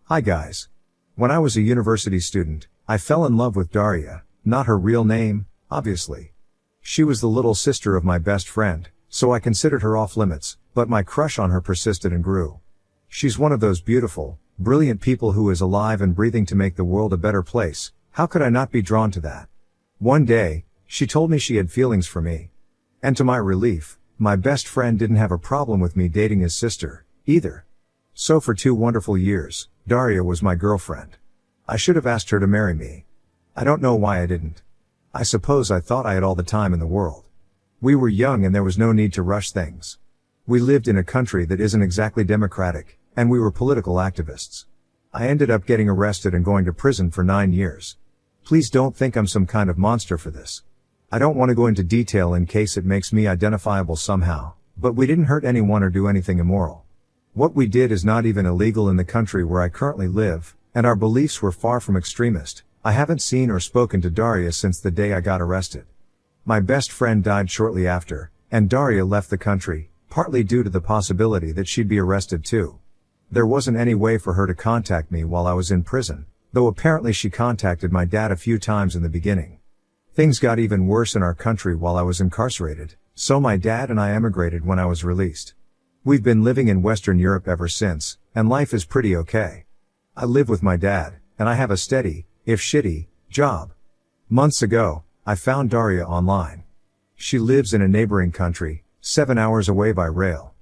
Hi guys. When I was a university student, I fell in love with Daria, not her real name, obviously. She was the little sister of my best friend, so I considered her off limits, but my crush on her persisted and grew. She's one of those beautiful, brilliant people who is alive and breathing to make the world a better place. How could I not be drawn to that? One day, she told me she had feelings for me. And to my relief, my best friend didn't have a problem with me dating his sister, either. So for 2 wonderful years, Daria was my girlfriend. I should have asked her to marry me. I don't know why I didn't. I suppose I thought I had all the time in the world. We were young and there was no need to rush things. We lived in a country that isn't exactly democratic, and we were political activists. I ended up getting arrested and going to prison for 9 years. Please don't think I'm some kind of monster for this. I don't want to go into detail in case it makes me identifiable somehow, but we didn't hurt anyone or do anything immoral. What we did is not even illegal in the country where I currently live, and our beliefs were far from extremist. I haven't seen or spoken to Daria since the day I got arrested. My best friend died shortly after, and Daria left the country, partly due to the possibility that she'd be arrested too. There wasn't any way for her to contact me while I was in prison, though apparently she contacted my dad a few times in the beginning. Things got even worse in our country while I was incarcerated, so my dad and I emigrated when I was released. We've been living in Western Europe ever since, and life is pretty okay. I live with my dad, and I have a steady, if shitty, job. Months ago, I found Daria online. She lives in a neighboring country, 7 hours away by rail.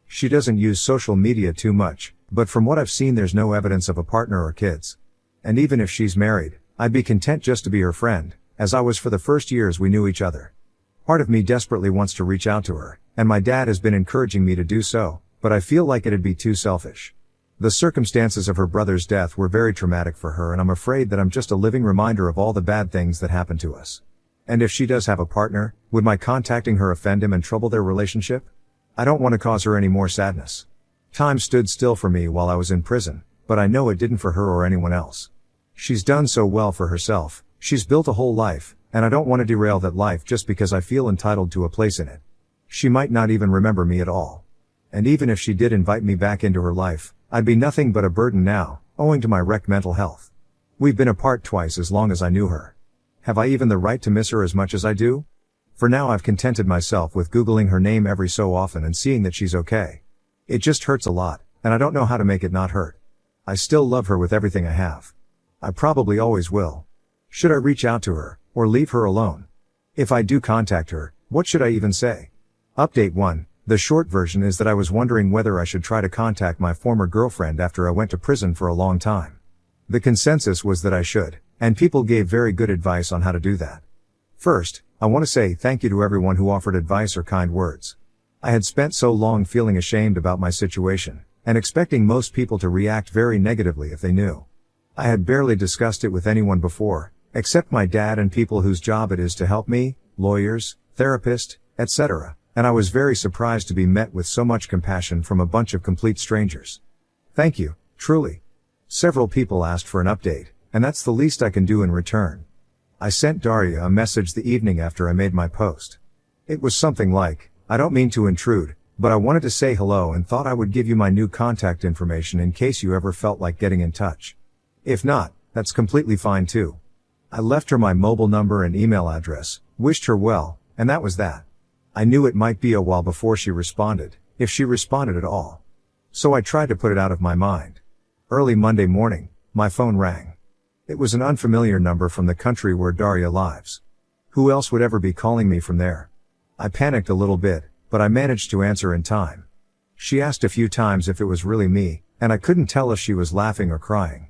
She doesn't use social media too much, but from what I've seen there's no evidence of a partner or kids. And even if she's married, I'd be content just to be her friend, as I was for the first years we knew each other. Part of me desperately wants to reach out to her, and my dad has been encouraging me to do so, but I feel like it'd be too selfish. The circumstances of her brother's death were very traumatic for her, and I'm afraid that I'm just a living reminder of all the bad things that happened to us. And if she does have a partner, would my contacting her offend him and trouble their relationship? I don't want to cause her any more sadness. Time stood still for me while I was in prison, but I know it didn't for her or anyone else. She's done so well for herself, she's built a whole life, and I don't want to derail that life just because I feel entitled to a place in it. She might not even remember me at all. And even if she did invite me back into her life, I'd be nothing but a burden now, owing to my wrecked mental health. We've been apart twice as long as I knew her. Have I even the right to miss her as much as I do? For now I've contented myself with Googling her name every so often and seeing that she's okay. It just hurts a lot, and I don't know how to make it not hurt. I still love her with everything I have. I probably always will. Should I reach out to her, or leave her alone? If I do contact her, what should I even say? Update 1. The short version is that I was wondering whether I should try to contact my former girlfriend after I went to prison for a long time. The consensus was that I should, and people gave very good advice on how to do that. First, I want to say thank you to everyone who offered advice or kind words. I had spent so long feeling ashamed about my situation, and expecting most people to react very negatively if they knew. I had barely discussed it with anyone before, except my dad and people whose job it is to help me, lawyers, therapists, etc., and I was very surprised to be met with so much compassion from a bunch of complete strangers. Thank you, truly. Several people asked for an update, and that's the least I can do in return. I sent Daria a message the evening after I made my post. It was something like, I don't mean to intrude, but I wanted to say hello and thought I would give you my new contact information in case you ever felt like getting in touch. If not, that's completely fine too. I left her my mobile number and email address, wished her well, and that was that. I knew it might be a while before she responded, if she responded at all. So I tried to put it out of my mind. Early Monday morning, my phone rang. It was an unfamiliar number from the country where Daria lives. Who else would ever be calling me from there? I panicked a little bit, but I managed to answer in time. She asked a few times if it was really me, and I couldn't tell if she was laughing or crying.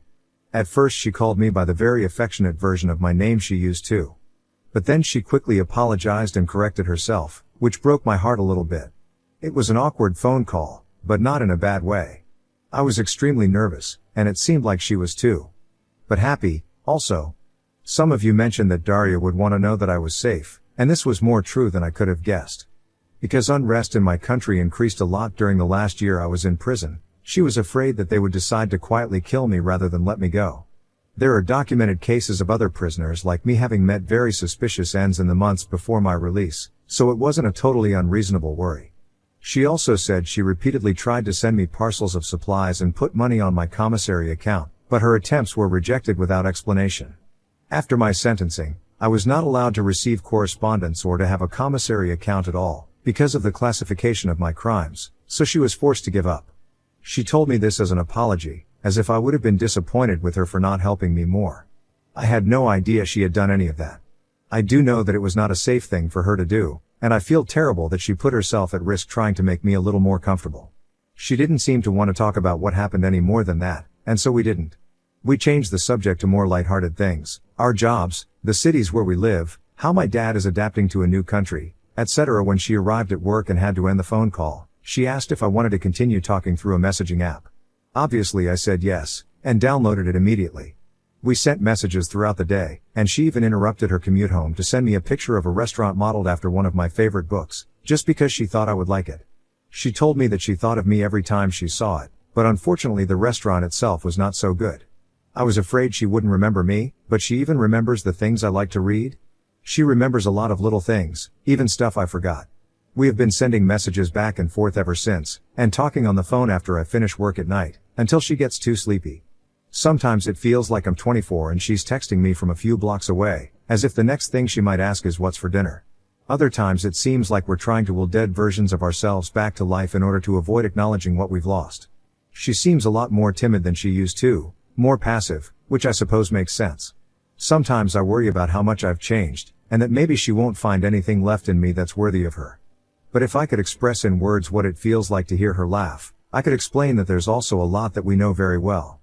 At first she called me by the very affectionate version of my name she used too. But then she quickly apologized and corrected herself, which broke my heart a little bit. It was an awkward phone call, but not in a bad way. I was extremely nervous, and it seemed like she was too. But happy, also. Some of you mentioned that Daria would want to know that I was safe, and this was more true than I could have guessed. Because unrest in my country increased a lot during the last year I was in prison, she was afraid that they would decide to quietly kill me rather than let me go. There are documented cases of other prisoners like me having met very suspicious ends in the months before my release, so it wasn't a totally unreasonable worry. She also said she repeatedly tried to send me parcels of supplies and put money on my commissary account, but her attempts were rejected without explanation. After my sentencing, I was not allowed to receive correspondence or to have a commissary account at all, because of the classification of my crimes, so she was forced to give up. She told me this as an apology, as if I would have been disappointed with her for not helping me more. I had no idea she had done any of that. I do know that it was not a safe thing for her to do, and I feel terrible that she put herself at risk trying to make me a little more comfortable. She didn't seem to want to talk about what happened any more than that, and so we didn't. We changed the subject to more lighthearted things, our jobs, the cities where we live, how my dad is adapting to a new country, etc. When she arrived at work and had to end the phone call, she asked if I wanted to continue talking through a messaging app. Obviously I said yes, and downloaded it immediately. We sent messages throughout the day, and she even interrupted her commute home to send me a picture of a restaurant modeled after one of my favorite books, just because she thought I would like it. She told me that she thought of me every time she saw it, but unfortunately the restaurant itself was not so good. I was afraid she wouldn't remember me, but she even remembers the things I like to read. She remembers a lot of little things, even stuff I forgot. We have been sending messages back and forth ever since, and talking on the phone after I finish work at night, until she gets too sleepy. Sometimes it feels like I'm 24 and she's texting me from a few blocks away, as if the next thing she might ask is what's for dinner. Other times it seems like we're trying to will dead versions of ourselves back to life in order to avoid acknowledging what we've lost. She seems a lot more timid than she used to, more passive, which I suppose makes sense. Sometimes I worry about how much I've changed, and that maybe she won't find anything left in me that's worthy of her. But if I could express in words what it feels like to hear her laugh, I could explain that there's also a lot that we know very well.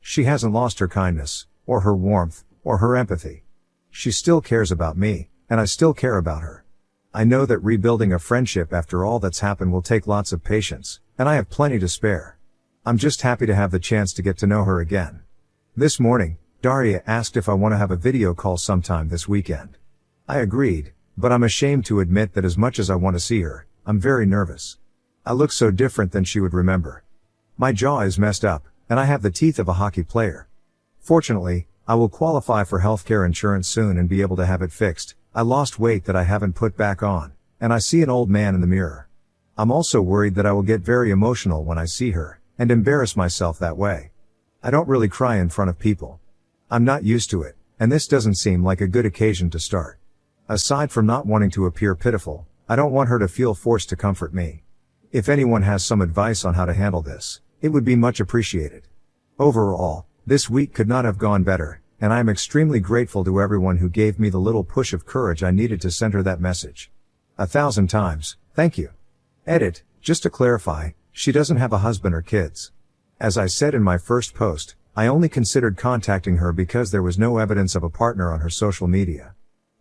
She hasn't lost her kindness, or her warmth, or her empathy. She still cares about me, and I still care about her. I know that rebuilding a friendship after all that's happened will take lots of patience, and I have plenty to spare. I'm just happy to have the chance to get to know her again. This morning, Daria asked if I want to have a video call sometime this weekend. I agreed, but I'm ashamed to admit that as much as I want to see her, I'm very nervous. I look so different than she would remember. My jaw is messed up, and I have the teeth of a hockey player. Fortunately, I will qualify for healthcare insurance soon and be able to have it fixed. I lost weight that I haven't put back on, and I see an old man in the mirror. I'm also worried that I will get very emotional when I see her, and embarrass myself that way. I don't really cry in front of people. I'm not used to it, and this doesn't seem like a good occasion to start. Aside from not wanting to appear pitiful, I don't want her to feel forced to comfort me. If anyone has some advice on how to handle this, it would be much appreciated. Overall, this week could not have gone better, and I am extremely grateful to everyone who gave me the little push of courage I needed to send her that message. 1,000 times, thank you. Edit, just to clarify, she doesn't have a husband or kids. As I said in my first post, I only considered contacting her because there was no evidence of a partner on her social media.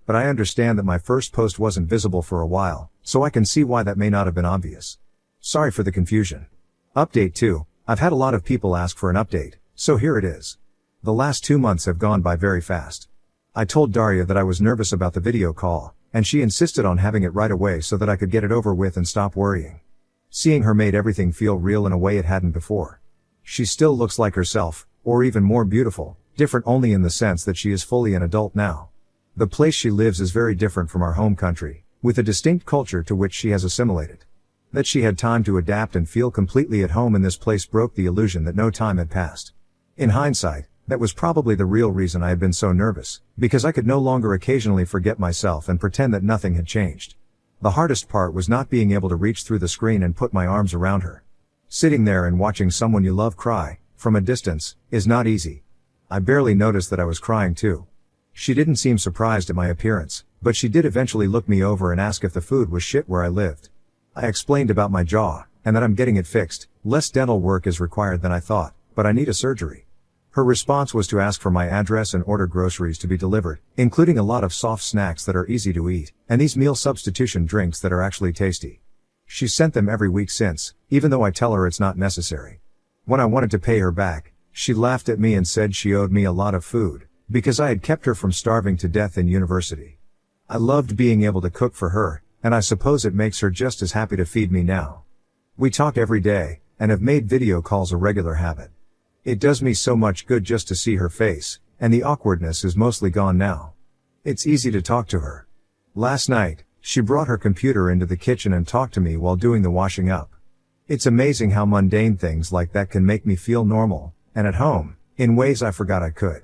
But I understand that my first post wasn't visible for a while, so I can see why that may not have been obvious. Sorry for the confusion. Update 2. I've had a lot of people ask for an update, so here it is. The last 2 months have gone by very fast. I told Daria that I was nervous about the video call, and she insisted on having it right away so that I could get it over with and stop worrying. Seeing her made everything feel real in a way it hadn't before. She still looks like herself, or even more beautiful, different only in the sense that she is fully an adult now. The place she lives is very different from our home country, with a distinct culture to which she has assimilated. That she had time to adapt and feel completely at home in this place broke the illusion that no time had passed. In hindsight, that was probably the real reason I had been so nervous, because I could no longer occasionally forget myself and pretend that nothing had changed. The hardest part was not being able to reach through the screen and put my arms around her. Sitting there and watching someone you love cry, from a distance, is not easy. I barely noticed that I was crying too. She didn't seem surprised at my appearance, but she did eventually look me over and ask if the food was shit where I lived. I explained about my jaw, and that I'm getting it fixed. Less dental work is required than I thought, but I need a surgery. Her response was to ask for my address and order groceries to be delivered, including a lot of soft snacks that are easy to eat, and these meal substitution drinks that are actually tasty. She sent them every week since, even though I tell her it's not necessary. When I wanted to pay her back, she laughed at me and said she owed me a lot of food, because I had kept her from starving to death in university. I loved being able to cook for her, and I suppose it makes her just as happy to feed me now. We talk every day, and have made video calls a regular habit. It does me so much good just to see her face, and the awkwardness is mostly gone now. It's easy to talk to her. Last night, She brought her computer into the kitchen and talked to me while doing the washing up. It's amazing how mundane things like that can make me feel normal, and at home, in ways I forgot I could.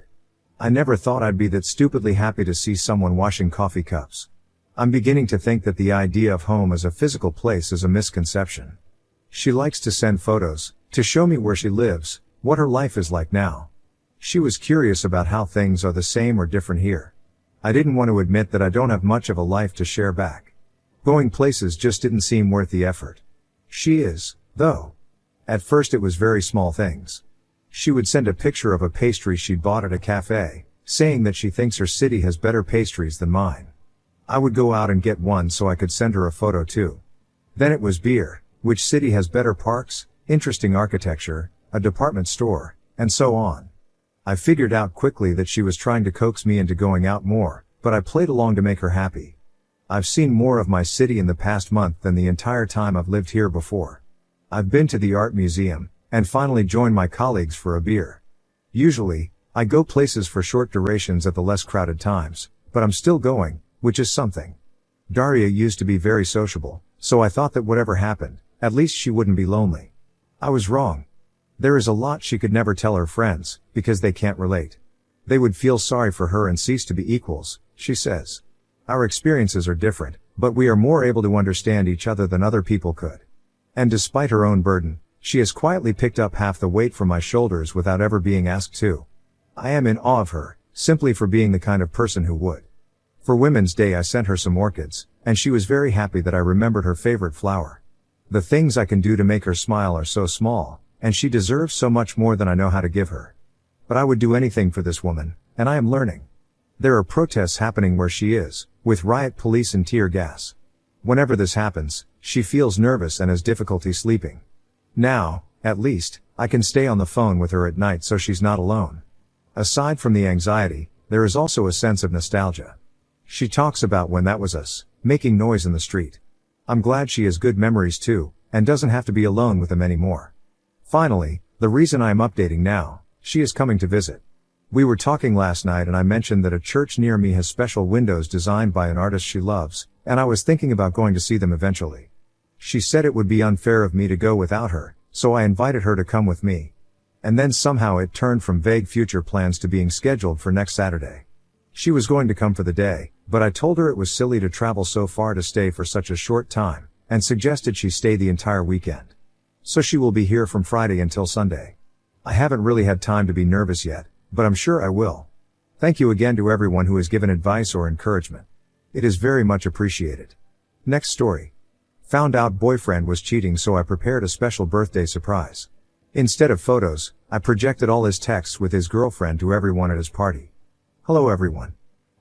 I never thought I'd be that stupidly happy to see someone washing coffee cups. I'm beginning to think that the idea of home as a physical place is a misconception. She likes to send photos, to show me where she lives, what her life is like now. She was curious about how things are the same or different here. I didn't want to admit that I don't have much of a life to share back. Going places just didn't seem worth the effort. She is, though. At first it was very small things. She would send a picture of a pastry she'd bought at a cafe, saying that she thinks her city has better pastries than mine. I would go out and get one so I could send her a photo too. Then it was beer, which city has better parks, interesting architecture, a department store, and so on. I figured out quickly that she was trying to coax me into going out more, but I played along to make her happy. I've seen more of my city in the past month than the entire time I've lived here before. I've been to the art museum, and finally joined my colleagues for a beer. Usually, I go places for short durations at the less crowded times, but I'm still going, which is something. Daria used to be very sociable, so I thought that whatever happened, at least she wouldn't be lonely. I was wrong. There is a lot she could never tell her friends, because they can't relate. They would feel sorry for her and cease to be equals, she says. Our experiences are different, but we are more able to understand each other than other people could. And despite her own burden, she has quietly picked up half the weight from my shoulders without ever being asked to. I am in awe of her, simply for being the kind of person who would. For Women's Day I sent her some orchids, and she was very happy that I remembered her favorite flower. The things I can do to make her smile are so small, and she deserves so much more than I know how to give her. But I would do anything for this woman, and I am learning. There are protests happening where she is, with riot police and tear gas. Whenever this happens, she feels nervous and has difficulty sleeping. Now, at least, I can stay on the phone with her at night so she's not alone. Aside from the anxiety, there is also a sense of nostalgia. She talks about when that was us, making noise in the street. I'm glad she has good memories too, and doesn't have to be alone with them anymore. Finally, the reason I am updating now, she is coming to visit. We were talking last night and I mentioned that a church near me has special windows designed by an artist she loves, and I was thinking about going to see them eventually. She said it would be unfair of me to go without her, so I invited her to come with me. And then somehow it turned from vague future plans to being scheduled for next Saturday. She was going to come for the day, but I told her it was silly to travel so far to stay for such a short time, and suggested she stay the entire weekend. So she will be here from Friday until Sunday. I haven't really had time to be nervous yet, but I'm sure I will. Thank you again to everyone who has given advice or encouragement. It is very much appreciated. Next story. Found out boyfriend was cheating, so I prepared a special birthday surprise. Instead of photos, I projected all his texts with his girlfriend to everyone at his party. Hello everyone.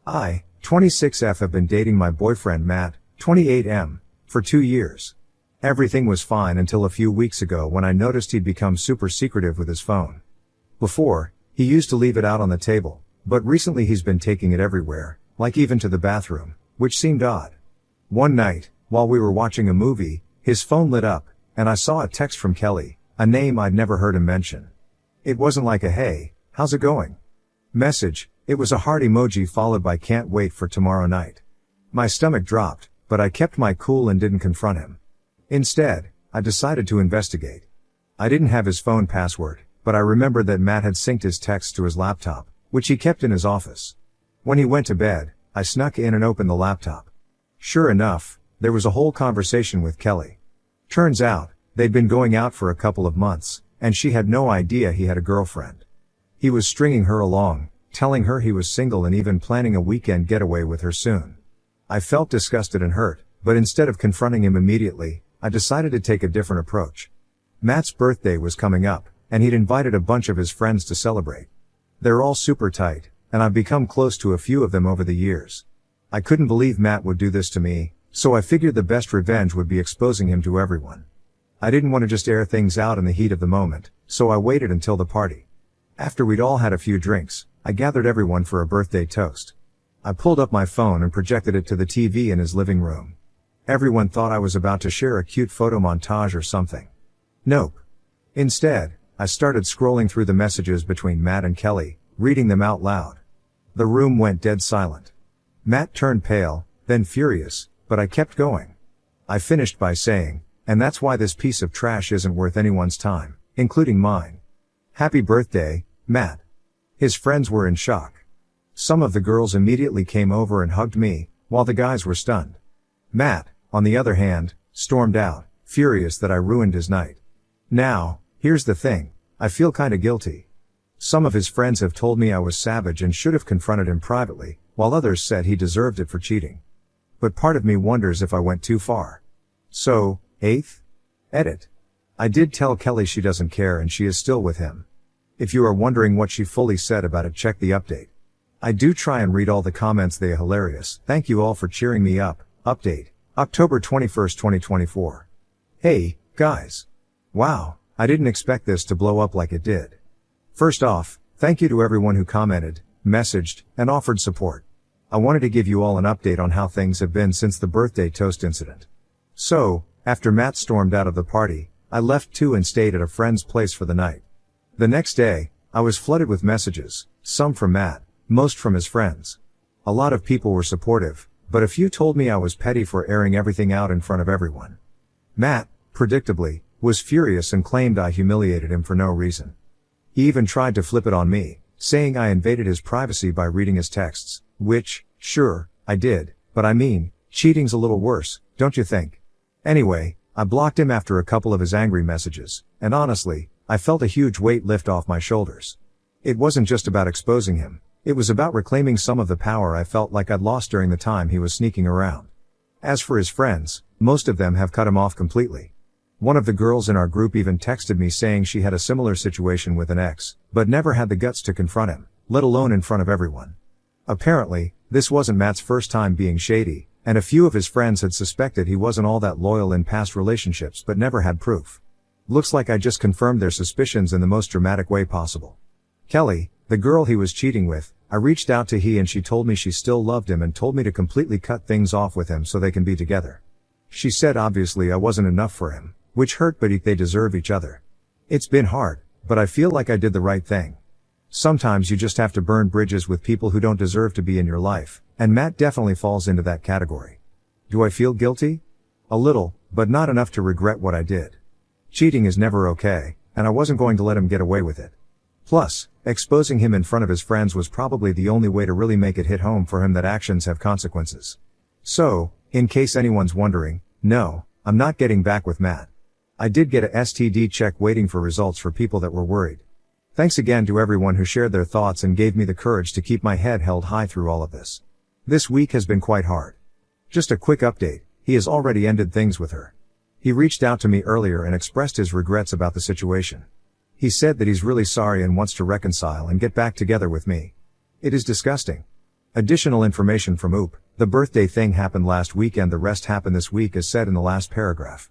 I, 26F, have been dating my boyfriend Matt, 28M, for 2 years. Everything was fine until a few weeks ago when I noticed he'd become super secretive with his phone. Before, he used to leave it out on the table, but recently he's been taking it everywhere, like even to the bathroom, which seemed odd. One night, while we were watching a movie, his phone lit up, and I saw a text from Kelly, a name I'd never heard him mention. It wasn't like a "Hey, how's it going?" message, it was a heart emoji followed by "Can't wait for tomorrow night." My stomach dropped, but I kept my cool and didn't confront him. Instead, I decided to investigate. I didn't have his phone password, but I remembered that Matt had synced his texts to his laptop, which he kept in his office. When he went to bed, I snuck in and opened the laptop. Sure enough, there was a whole conversation with Kelly. Turns out, they'd been going out for a couple of months, and she had no idea he had a girlfriend. He was stringing her along, telling her he was single and even planning a weekend getaway with her soon. I felt disgusted and hurt, but instead of confronting him immediately, I decided to take a different approach. Matt's birthday was coming up, and he'd invited a bunch of his friends to celebrate. They're all super tight, and I've become close to a few of them over the years. I couldn't believe Matt would do this to me, so I figured the best revenge would be exposing him to everyone. I didn't want to just air things out in the heat of the moment, so I waited until the party. After we'd all had a few drinks, I gathered everyone for a birthday toast. I pulled up my phone and projected it to the TV in his living room. Everyone thought I was about to share a cute photo montage or something. Nope. Instead, I started scrolling through the messages between Matt and Kelly, reading them out loud. The room went dead silent. Matt turned pale, then furious, but I kept going. I finished by saying, "And that's why this piece of trash isn't worth anyone's time, including mine. Happy birthday, Matt." His friends were in shock. Some of the girls immediately came over and hugged me, while the guys were stunned. Matt, on the other hand, stormed out, furious that I ruined his night. Now, here's the thing, I feel kinda guilty. Some of his friends have told me I was savage and should have confronted him privately, while others said he deserved it for cheating. But part of me wonders if I went too far. So, 8th? Edit. I did tell Kelly she doesn't care and she is still with him. If you are wondering what she fully said about it, check the update. I do try and read all the comments, they are hilarious. Thank you all for cheering me up. Update. October 21st, 2024. Hey, guys. Wow, I didn't expect this to blow up like it did. First off, thank you to everyone who commented, messaged, and offered support. I wanted to give you all an update on how things have been since the birthday toast incident. So, after Matt stormed out of the party, I left too and stayed at a friend's place for the night. The next day, I was flooded with messages, some from Matt, most from his friends. A lot of people were supportive, but a few told me I was petty for airing everything out in front of everyone. Matt, predictably, was furious and claimed I humiliated him for no reason. He even tried to flip it on me, saying I invaded his privacy by reading his texts, which, sure, I did, but I mean, cheating's a little worse, don't you think? Anyway, I blocked him after a couple of his angry messages, and honestly, I felt a huge weight lift off my shoulders. It wasn't just about exposing him, it was about reclaiming some of the power I felt like I'd lost during the time he was sneaking around. As for his friends, most of them have cut him off completely. One of the girls in our group even texted me saying she had a similar situation with an ex, but never had the guts to confront him, let alone in front of everyone. Apparently, this wasn't Matt's first time being shady, and a few of his friends had suspected he wasn't all that loyal in past relationships but never had proof. Looks like I just confirmed their suspicions in the most dramatic way possible. Kelly, the girl he was cheating with, I reached out to and she told me she still loved him and told me to completely cut things off with him so they can be together. She said obviously I wasn't enough for him, which hurt, but they deserve each other. It's been hard, but I feel like I did the right thing. Sometimes you just have to burn bridges with people who don't deserve to be in your life, and Matt definitely falls into that category. Do I feel guilty? A little, but not enough to regret what I did. Cheating is never okay, and I wasn't going to let him get away with it. Plus, exposing him in front of his friends was probably the only way to really make it hit home for him that actions have consequences. So, in case anyone's wondering, no, I'm not getting back with Matt. I did get a STD check waiting for results for people that were worried. Thanks again to everyone who shared their thoughts and gave me the courage to keep my head held high through all of this. This week has been quite hard. Just a quick update, he has already ended things with her. He reached out to me earlier and expressed his regrets about the situation. He said that he's really sorry and wants to reconcile and get back together with me. It is disgusting. Additional information from OOP, the birthday thing happened last weekend, the rest happened this week as said in the last paragraph.